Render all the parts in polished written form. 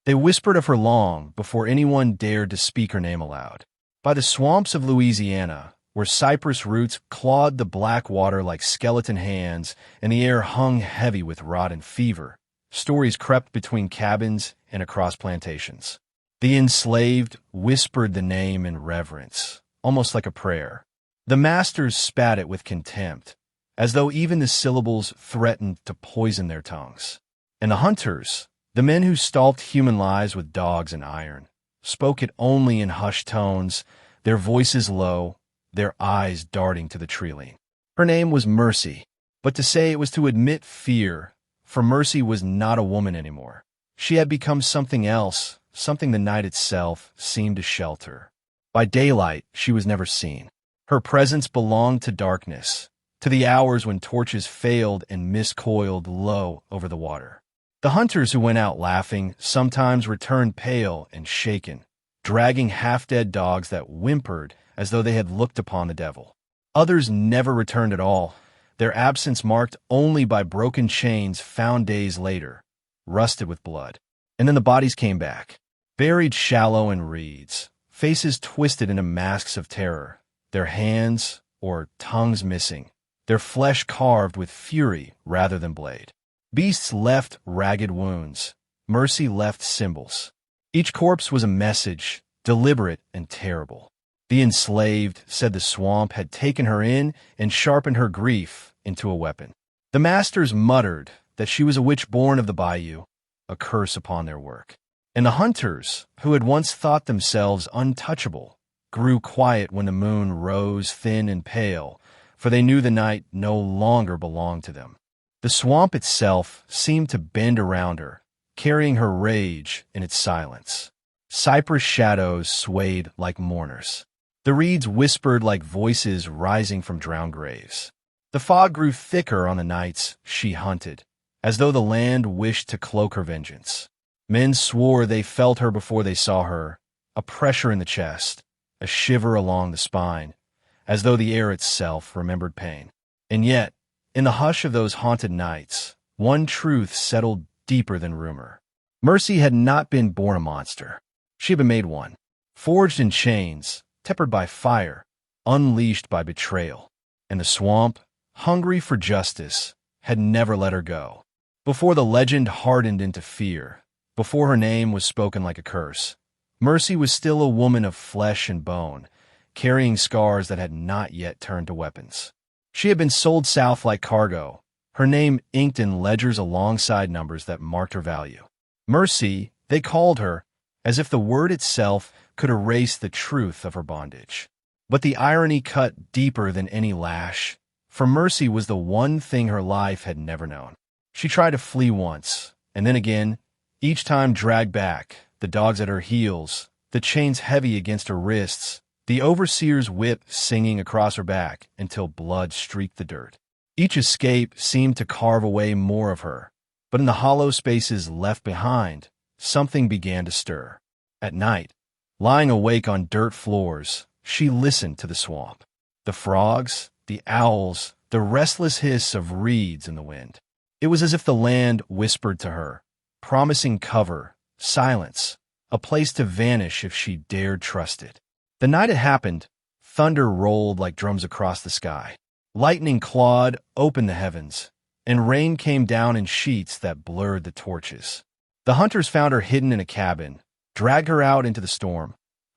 They whispered of her long before anyone dared to speak her name aloud. By the swamps of Louisiana, where cypress roots clawed the black water like skeleton hands and the air hung heavy with rot and fever, stories crept between cabins and across plantations. The enslaved whispered the name in reverence, almost like a prayer. The masters spat it with contempt, as though even the syllables threatened to poison their tongues. And the hunters, the men who stalked human lives with dogs and iron, spoke it only in hushed tones, their voices low, their eyes darting to the tree. Her name was Mercy, but to say it was to admit fear, for Mercy was not a woman anymore. She had become something else, something the night itself seemed to shelter. By daylight, she was never seen. Her presence belonged to darkness, to the hours when torches failed and mist coiled low over the water. The hunters who went out laughing sometimes returned pale and shaken, dragging half-dead dogs that whimpered as though they had looked upon the devil. Others never returned at all, their absence marked only by broken chains found days later, rusted with blood. And then the bodies came back, buried shallow in reeds, faces twisted into masks of terror, their hands or tongues missing, their flesh carved with fury rather than blade. Beasts left ragged wounds. Mercy left symbols. Each corpse was a message, deliberate and terrible. The enslaved said the swamp had taken her in and sharpened her grief into a weapon. The masters muttered that she was a witch born of the bayou, a curse upon their work. And the hunters, who had once thought themselves untouchable, grew quiet when the moon rose thin and pale, for they knew the night no longer belonged to them. The swamp itself seemed to bend around her, carrying her rage in its silence. Cypress shadows swayed like mourners. The reeds whispered like voices rising from drowned graves. The fog grew thicker on the nights she hunted, as though the land wished to cloak her vengeance. Men swore they felt her before they saw her, a pressure in the chest, a shiver along the spine, as though the air itself remembered pain. And yet, in the hush of those haunted nights, one truth settled deeper than rumor. Mercy had not been born a monster. She had been made one, forged in chains, tempered by fire, unleashed by betrayal. And the swamp, hungry for justice, had never let her go. Before the legend hardened into fear, before her name was spoken like a curse, Mercy was still a woman of flesh and bone, carrying scars that had not yet turned to weapons. She had been sold south like cargo, her name inked in ledgers alongside numbers that marked her value. Mercy, they called her, as if the word itself could erase the truth of her bondage. But the irony cut deeper than any lash, for Mercy was the one thing her life had never known. She tried to flee once, and then again, each time dragged back, the dogs at her heels, the chains heavy against her wrists, the overseer's whip singing across her back until blood streaked the dirt. Each escape seemed to carve away more of her, but in the hollow spaces left behind, something began to stir. At night, lying awake on dirt floors, she listened to the swamp. The frogs, the owls, the restless hiss of reeds in the wind. It was as if the land whispered to her, promising cover, silence, a place to vanish if she dared trust it. The night it happened, thunder rolled like drums across the sky. Lightning clawed open the heavens, and rain came down in sheets that blurred the torches. The hunters found her hidden in a cabin, dragged her out into the storm,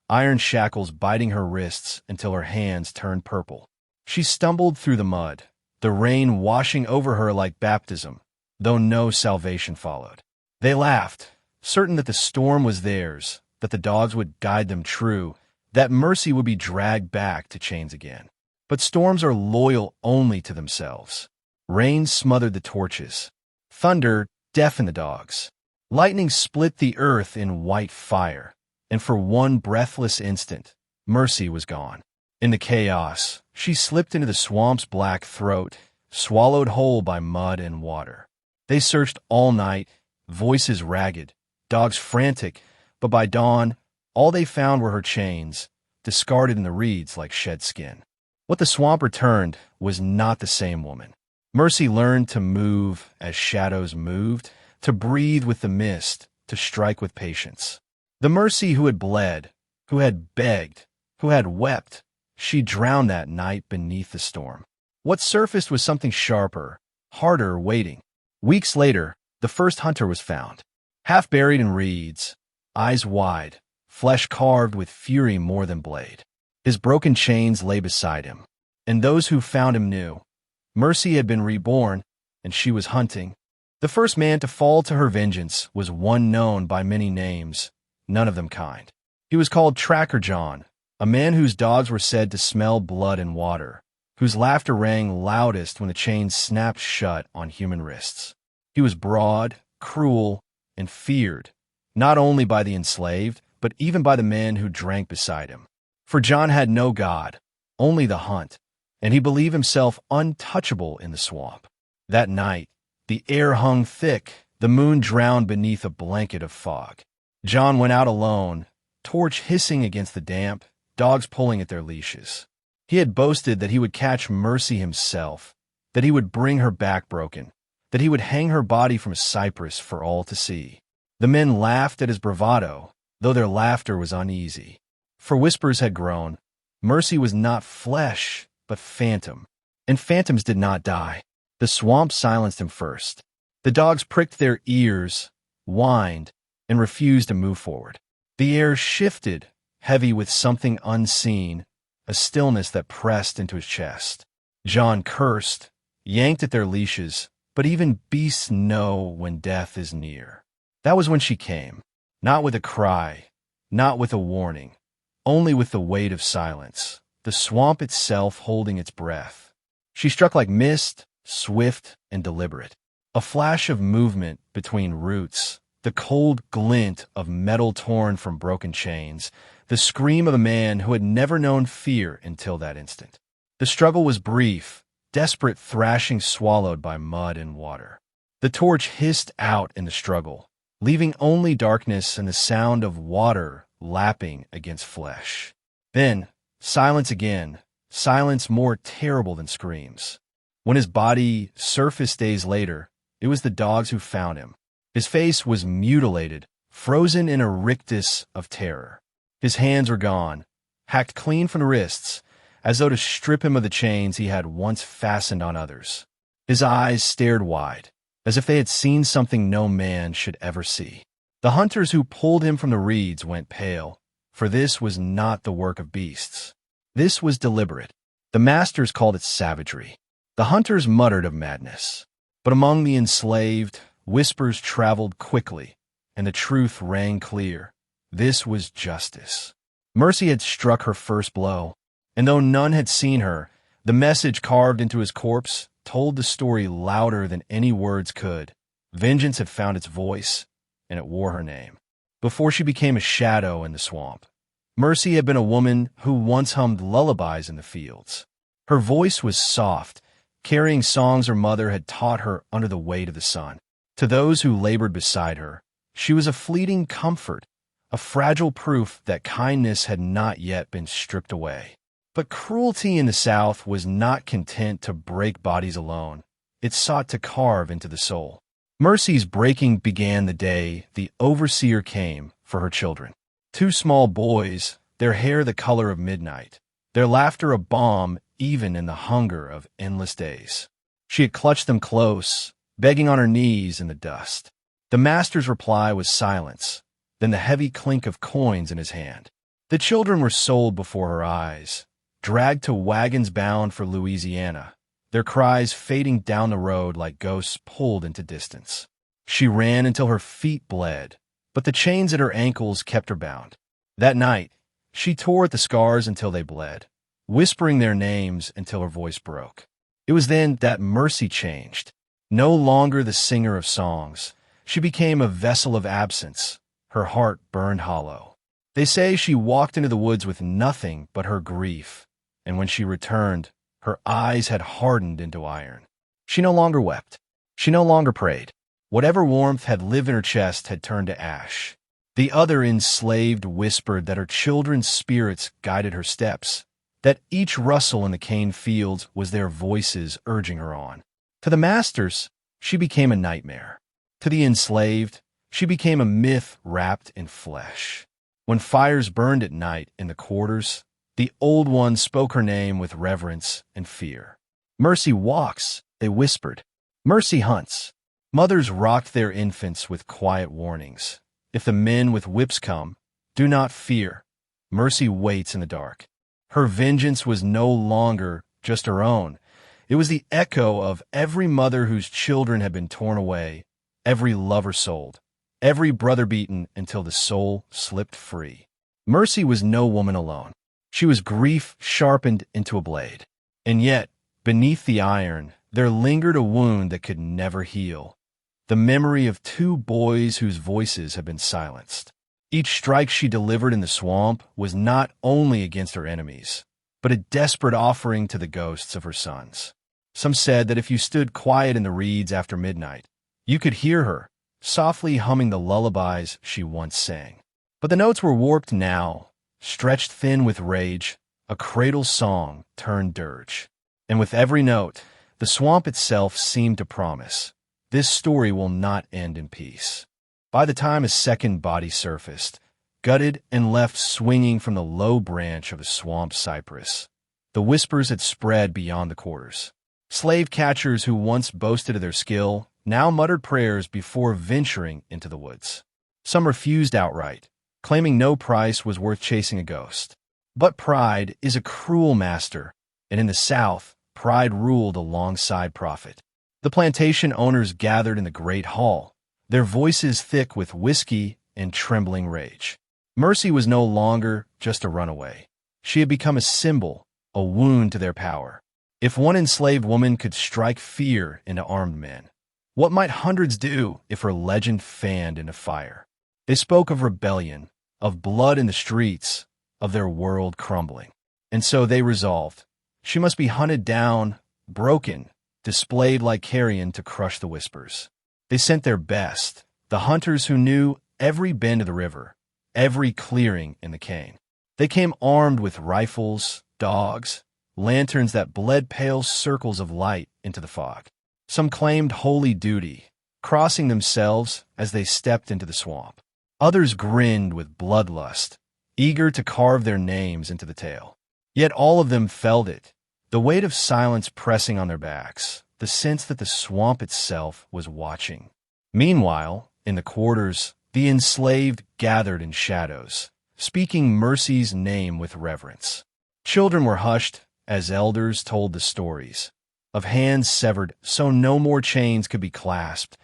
iron shackles biting her wrists until her hands turned purple. She stumbled through the mud, the rain washing over her like baptism, though no salvation followed. They laughed, certain that the storm was theirs, that the dogs would guide them true, that Mercy would be dragged back to chains again. But storms are loyal only to themselves. Rain smothered the torches. Thunder deafened the dogs. Lightning split the earth in white fire, and for one breathless instant, Mercy was gone. In the chaos, she slipped into the swamp's black throat, swallowed whole by mud and water. They searched all night, voices ragged, dogs frantic, but by dawn, all they found were her chains, discarded in the reeds like shed skin. What the swamp returned was not the same woman. Mercy learned to move as shadows moved, to breathe with the mist, to strike with patience. The Mercy who had bled, who had begged, who had wept, she drowned that night beneath the storm. What surfaced was something sharper, harder waiting. Weeks later, the first hunter was found, half buried in reeds, eyes wide, flesh carved with fury more than blade. His broken chains lay beside him, and those who found him knew. Mercy had been reborn, and she was hunting. The first man to fall to her vengeance was one known by many names, none of them kind. He was called Tracker John, a man whose dogs were said to smell blood and water, whose laughter rang loudest when the chains snapped shut on human wrists. He was broad, cruel, and feared, not only by the enslaved, but even by the men who drank beside him. For John had no god, only the hunt, and he believed himself untouchable in the swamp. That night, the air hung thick, the moon drowned beneath a blanket of fog. John went out alone, torch hissing against the damp, dogs pulling at their leashes. He had boasted that he would catch Mercy himself, that he would bring her back broken, that he would hang her body from a cypress for all to see. The men laughed at his bravado, though their laughter was uneasy. For whispers had grown, Mercy was not flesh, but phantom, and phantoms did not die. The swamp silenced him first. The dogs pricked their ears, whined, and refused to move forward. The air shifted, heavy with something unseen, a stillness that pressed into his chest. John cursed, yanked at their leashes, but even beasts know when death is near. That was when she came, not with a cry, not with a warning, only with the weight of silence, the swamp itself holding its breath. She struck like mist, swift and deliberate, a flash of movement between roots, the cold glint of metal torn from broken chains, the scream of a man who had never known fear until that instant. The struggle was brief, desperate thrashing swallowed by mud and water. The torch hissed out in the struggle, leaving only darkness and the sound of water lapping against flesh. Then, silence again, silence more terrible than screams. When his body surfaced days later, it was the dogs who found him. His face was mutilated, frozen in a rictus of terror. His hands were gone, hacked clean from the wrists, as though to strip him of the chains he had once fastened on others. His eyes stared wide, as if they had seen something no man should ever see. The hunters who pulled him from the reeds went pale, for this was not the work of beasts. This was deliberate. The masters called it savagery. The hunters muttered of madness. But among the enslaved, whispers traveled quickly, and the truth rang clear. This was justice. Mercy had struck her first blow, and though none had seen her, the message carved into his corpse told the story louder than any words could. Vengeance had found its voice, and it wore her name. Before she became a shadow in the swamp, Mercy had been a woman who once hummed lullabies in the fields. Her voice was soft, carrying songs her mother had taught her under the weight of the sun. To those who labored beside her, she was a fleeting comfort, a fragile proof that kindness had not yet been stripped away. But cruelty in the South was not content to break bodies alone. It sought to carve into the soul. Mercy's breaking began the day the overseer came for her children. Two small boys, their hair the color of midnight, their laughter a balm even in the hunger of endless days. She had clutched them close, begging on her knees in the dust. The master's reply was silence, then the heavy clink of coins in his hand. The children were sold before her eyes, dragged to wagons bound for Louisiana, their cries fading down the road like ghosts pulled into distance. She ran until her feet bled, but the chains at her ankles kept her bound. That night, she tore at the scars until they bled, whispering their names until her voice broke. It was then that Mercy changed. No longer the singer of songs, she became a vessel of absence. Her heart burned hollow. They say she walked into the woods with nothing but her grief, and when she returned, her eyes had hardened into iron. She no longer wept. She no longer prayed. Whatever warmth had lived in her chest had turned to ash. The other enslaved whispered that her children's spirits guided her steps, that each rustle in the cane fields was their voices urging her on. To the masters, she became a nightmare. To the enslaved, She became a myth wrapped in flesh. When fires burned at night in the quarters, the old ones spoke her name with reverence and fear. Mercy walks, they whispered. Mercy hunts. Mothers rocked their infants with quiet warnings. If the men with whips come, do not fear. Mercy waits in the dark. Her vengeance was no longer just her own. It was the echo of every mother whose children had been torn away, every lover sold, every brother beaten until the soul slipped free. Mercy was no woman alone. She was grief sharpened into a blade. And yet, beneath the iron, there lingered a wound that could never heal. The memory of two boys whose voices had been silenced. Each strike she delivered in the swamp was not only against her enemies, but a desperate offering to the ghosts of her sons. Some said that if you stood quiet in the reeds after midnight, you could hear her, softly humming the lullabies she once sang. But the notes were warped now, stretched thin with rage, a cradle song turned dirge. And with every note, the swamp itself seemed to promise, this story will not end in peace. By the time a second body surfaced, gutted and left swinging from the low branch of a swamp cypress, the whispers had spread beyond the quarters. Slave catchers who once boasted of their skill now muttered prayers before venturing into the woods. Some refused outright, claiming no price was worth chasing a ghost. But pride is a cruel master, and in the South, pride ruled alongside profit. The plantation owners gathered in the great hall, their voices thick with whiskey and trembling rage. Mercy was no longer just a runaway. She had become a symbol, a wound to their power. If one enslaved woman could strike fear into armed men, what might hundreds do if her legend fanned into fire? They spoke of rebellion, of blood in the streets, of their world crumbling. And so they resolved, she must be hunted down, broken, displayed like carrion to crush the whispers. They sent their best, the hunters who knew every bend of the river, every clearing in the cane. They came armed with rifles, dogs, lanterns that bled pale circles of light into the fog. Some claimed holy duty, crossing themselves as they stepped into the swamp. Others grinned with bloodlust, eager to carve their names into the tale. Yet all of them felt it, the weight of silence pressing on their backs, the sense that the swamp itself was watching. Meanwhile, in the quarters, the enslaved gathered in shadows, speaking Mercy's name with reverence. Children were hushed as elders told the stories, of hands severed so no more chains could be clasped,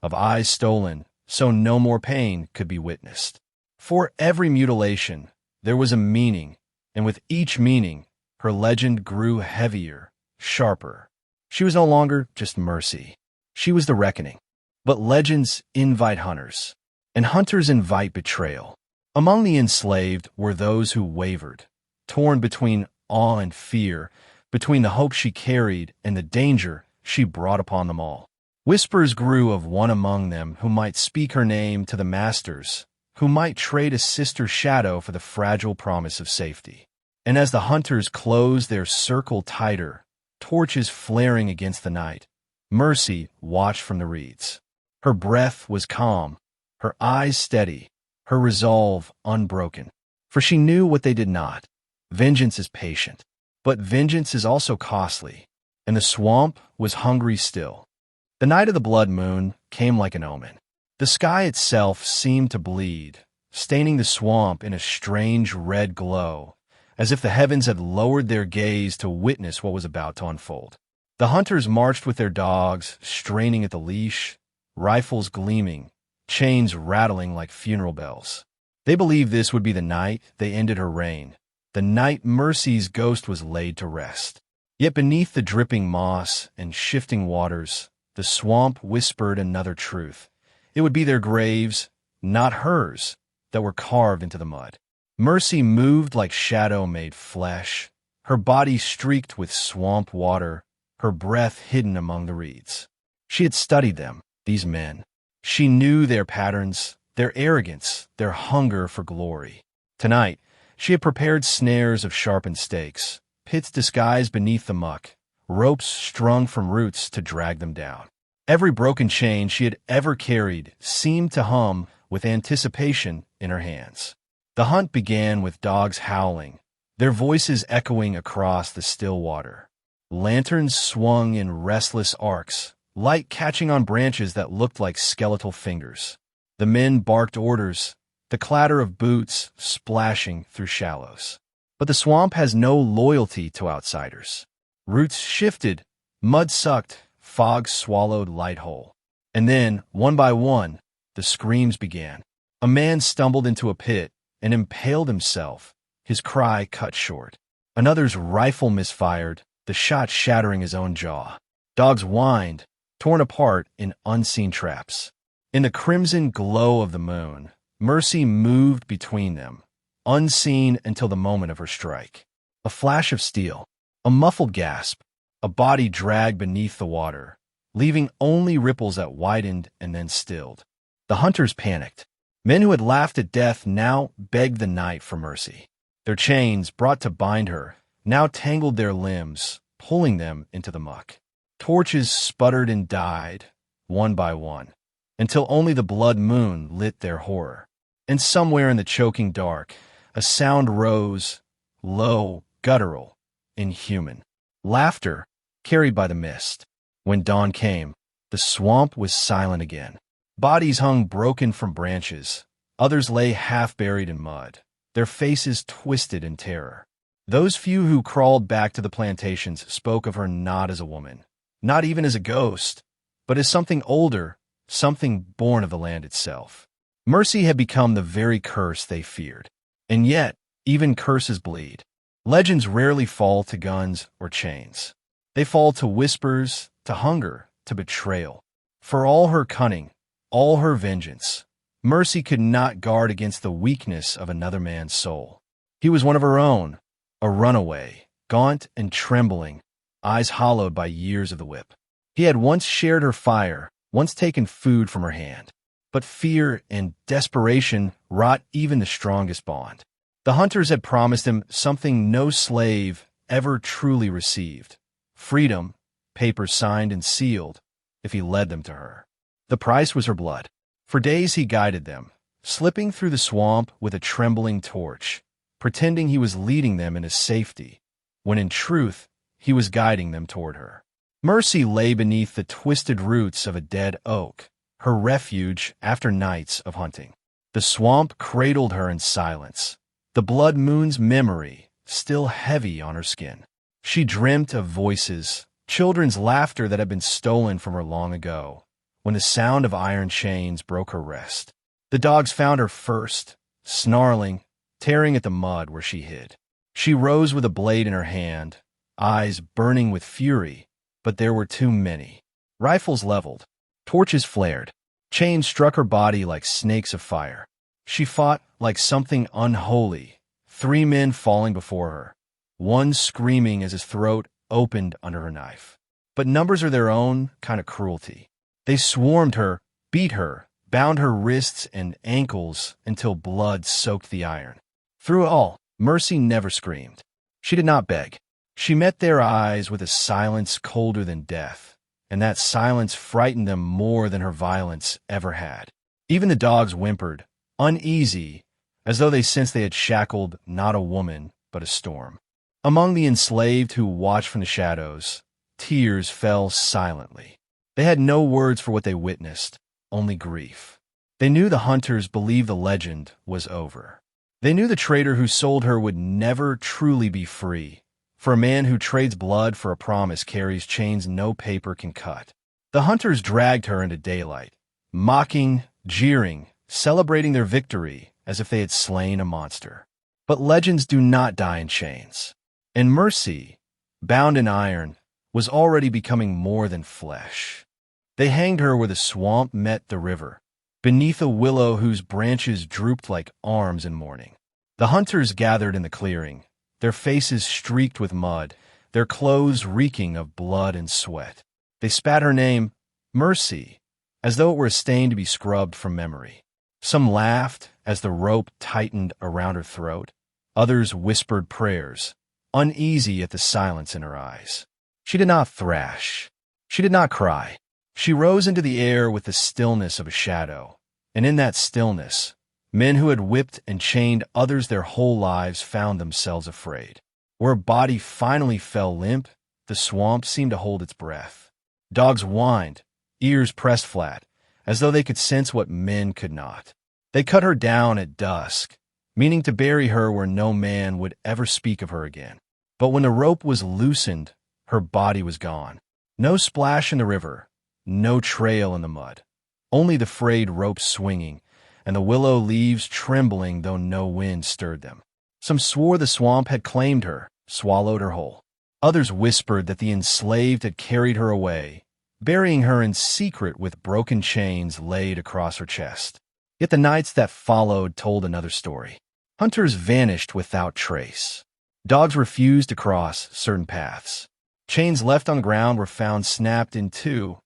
of eyes stolen so no more pain could be witnessed. For every mutilation, there was a meaning, and with each meaning, her legend grew heavier, sharper. She was no longer just Mercy. She was the reckoning. But legends invite hunters, and hunters invite betrayal. Among the enslaved were those who wavered, torn between awe and fear, between the hope she carried and the danger she brought upon them all. Whispers grew of one among them who might speak her name to the masters, who might trade a sister shadow for the fragile promise of safety. And as the hunters closed their circle tighter, torches flaring against the night, Mercy watched from the reeds. Her breath was calm, her eyes steady, her resolve unbroken. For she knew what they did not. Vengeance is patient, but vengeance is also costly, and the swamp was hungry still. The night of the blood moon came like an omen. The sky itself seemed to bleed, staining the swamp in a strange red glow, as if the heavens had lowered their gaze to witness what was about to unfold. The hunters marched with their dogs, straining at the leash, rifles gleaming, chains rattling like funeral bells. They believed this would be the night they ended her reign, the night Mercy's ghost was laid to rest. Yet beneath the dripping moss and shifting waters, the swamp whispered another truth. It would be their graves, not hers, that were carved into the mud. Mercy moved like shadow made flesh, her body streaked with swamp water, her breath hidden among the reeds. She had studied them, these men. She knew their patterns, their arrogance, their hunger for glory. Tonight, she had prepared snares of sharpened stakes, pits disguised beneath the muck, ropes strung from roots to drag them down. Every broken chain she had ever carried seemed to hum with anticipation in her hands. The hunt began with dogs howling, their voices echoing across the still water. Lanterns swung in restless arcs, light catching on branches that looked like skeletal fingers. The men barked orders, the clatter of boots splashing through shallows. But the swamp has no loyalty to outsiders. Roots shifted, mud sucked, fog swallowed light whole. And then, one by one, the screams began. A man stumbled into a pit and impaled himself, his cry cut short. Another's rifle misfired, the shot shattering his own jaw. Dogs whined, torn apart in unseen traps. In the crimson glow of the moon, Mercy moved between them, unseen until the moment of her strike. A flash of steel, a muffled gasp, a body dragged beneath the water, leaving only ripples that widened and then stilled. The hunters panicked. Men who had laughed at death now begged the night for mercy. Their chains, brought to bind her, now tangled their limbs, pulling them into the muck. Torches sputtered and died, one by one, until only the blood moon lit their horror. And somewhere in the choking dark, a sound rose, low, guttural, inhuman. Laughter, carried by the mist. When dawn came, the swamp was silent again. Bodies hung broken from branches. Others lay half-buried in mud, their faces twisted in terror. Those few who crawled back to the plantations spoke of her not as a woman, not even as a ghost, but as something older, something born of the land itself. Mercy had become the very curse they feared. And yet, even curses bleed. Legends rarely fall to guns or chains. They fall to whispers, to hunger, to betrayal. For all her cunning, all her vengeance, Mercy could not guard against the weakness of another man's soul. He was one of her own, a runaway, gaunt and trembling, eyes hollowed by years of the whip. He had once shared her fire, once taken food from her hand. But fear and desperation wrought even the strongest bond. The hunters had promised him something no slave ever truly received: freedom, papers signed and sealed, if he led them to her. The price was her blood. For days he guided them, slipping through the swamp with a trembling torch, pretending he was leading them into safety, when in truth he was guiding them toward her. Mercy lay beneath the twisted roots of a dead oak, her refuge after nights of hunting. The swamp cradled her in silence, the blood moon's memory still heavy on her skin. She dreamt of voices, children's laughter that had been stolen from her long ago, when the sound of iron chains broke her rest. The dogs found her first, snarling, tearing at the mud where she hid. She rose with a blade in her hand, eyes burning with fury, but there were too many. Rifles leveled, torches flared, chains struck her body like snakes of fire. She fought like something unholy, 3 men falling before her, one screaming as his throat opened under her knife. But numbers are their own kind of cruelty. They swarmed her, beat her, bound her wrists and ankles until blood soaked the iron. Through it all, Mercy never screamed. She did not beg. She met their eyes with a silence colder than death, and that silence frightened them more than her violence ever had. Even the dogs whimpered, uneasy, as though they sensed they had shackled not a woman, but a storm. Among the enslaved who watched from the shadows, tears fell silently. They had no words for what they witnessed, only grief. They knew the hunters believed the legend was over. They knew the trader who sold her would never truly be free, for a man who trades blood for a promise carries chains no paper can cut. The hunters dragged her into daylight, mocking, jeering, celebrating their victory as if they had slain a monster. But legends do not die in chains. And Mercy, bound in iron, was already becoming more than flesh. They hanged her where the swamp met the river, beneath a willow whose branches drooped like arms in mourning. The hunters gathered in the clearing, their faces streaked with mud, their clothes reeking of blood and sweat. They spat her name, Mercy, as though it were a stain to be scrubbed from memory. Some laughed as the rope tightened around her throat. Others whispered prayers, uneasy at the silence in her eyes. She did not thrash. She did not cry. She rose into the air with the stillness of a shadow, and in that stillness, men who had whipped and chained others their whole lives found themselves afraid. Where a body finally fell limp, the swamp seemed to hold its breath. Dogs whined, ears pressed flat, as though they could sense what men could not. They cut her down at dusk, meaning to bury her where no man would ever speak of her again. But when the rope was loosened, her body was gone. No splash in the river, no trail in the mud, only the frayed rope swinging, and the willow leaves trembling though no wind stirred them. Some swore the swamp had claimed her, swallowed her whole. Others whispered that the enslaved had carried her away, burying her in secret with broken chains laid across her chest. Yet the nights that followed told another story. Hunters vanished without trace. Dogs refused to cross certain paths. Chains left on the ground were found snapped in two,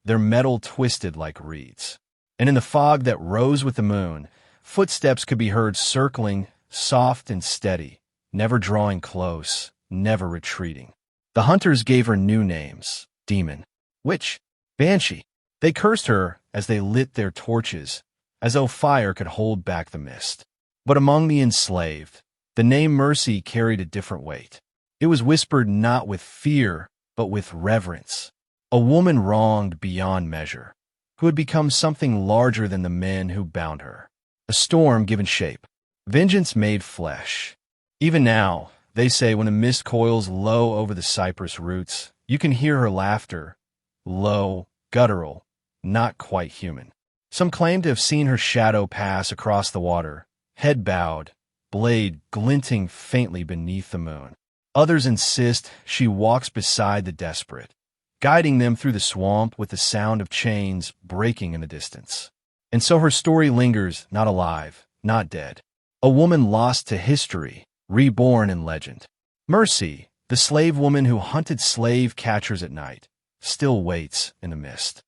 their metal twisted like reeds. And in the fog that rose with the moon, footsteps could be heard circling, soft and steady, never drawing close, never retreating. The hunters gave her new names: Demon, Witch, Banshee. They cursed her as they lit their torches, as though fire could hold back the mist. But among the enslaved, the name Mercy carried a different weight. It was whispered not with fear, but with reverence. A woman wronged beyond measure, who had become something larger than the men who bound her. A storm given shape. Vengeance made flesh. Even now, they say, when the mist coils low over the cypress roots, you can hear her laughter, low, guttural, not quite human. Some claim to have seen her shadow pass across the water, head bowed, blade glinting faintly beneath the moon. Others insist she walks beside the desperate, guiding them through the swamp with the sound of chains breaking in the distance. And so her story lingers, not alive, not dead. A woman lost to history, reborn in legend. Mercy, the slave woman who hunted slave catchers at night, still waits in the mist.